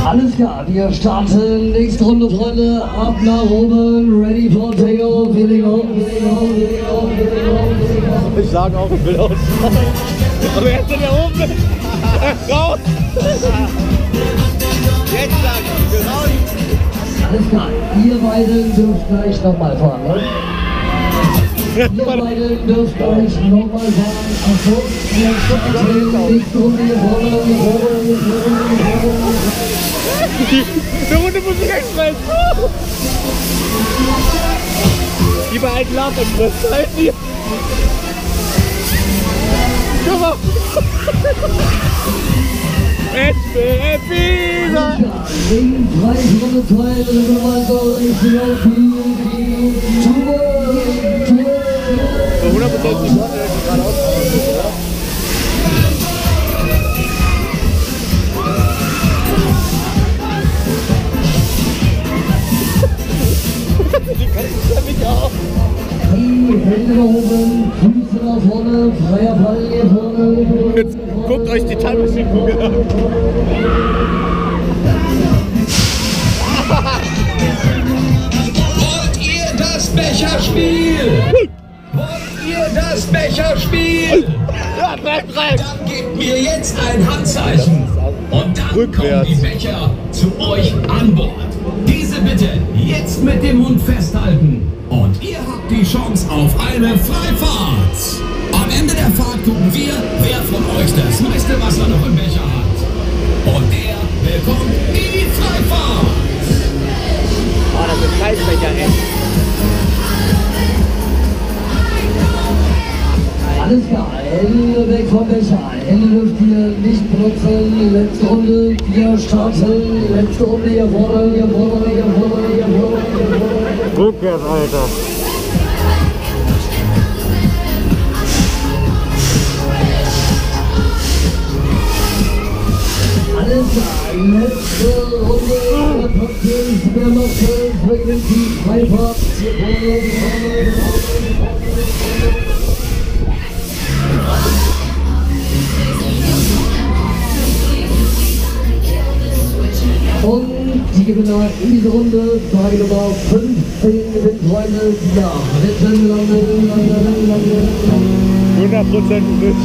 Alles klar, wir starten. Nächste Runde, Freunde. Ab nach oben. Ready for takeoff. Feeling on. Ich sage auch, ich will aussteigen. Aber jetzt sind wir oben. Raus! Jetzt sag ich, ich will raus. Alles klar, ihr beiden dürft gleich nochmal fahren. Ne? Ihr beiden dürft gleich nochmal fahren. Achso, wir starten. Nächste Runde hier vorne. Die Runde muss ich express. Die bei alten Love-Express. Halt die. Guck mal. Ich bin wieder. Wegen Preisrunde 2 und weiter Richtung auf die Tour. 100% die Sonne, die gerade ausgeht, oder? Die kannst du nämlich auch. Die Hände nach oben, Füße nach vorne, freier Fall hier vorne. Jetzt guckt euch die Time Machine Kugel an. Wollt ihr das Becherspiel? Wollt ihr das Becherspiel? Ja, bleib rein! Dann gebt mir jetzt ein Handzeichen. Und dann kommen die Becher zu euch an Bord. Diese bitte jetzt mit dem Mund festhalten. Und ihr habt die Chance auf eine Freifahrt. Am Ende der Fahrt gucken wir, wer von euch das meiste Wasser noch im Becher hat. Und der bekommt die Freifahrt. Oh, das ist Scheißbecher, ey. Alles klar, Hände weg vom Becher. Hände dürft ihr nicht benutzen. Letzte Runde, wir starten. Letzte Runde hier vorne, hier vorne, hier vorne, hier vorne, hier vorne. Rückwärts, Alter. Alles klar, letzte Runde. Praxis, wer macht es? Wirklich die Freifahrt. Hier vorne, und die Gewinner in dieser Runde, Frage Nummer 15, gewinnt Freunde, ja, Wetten, 100% Glück.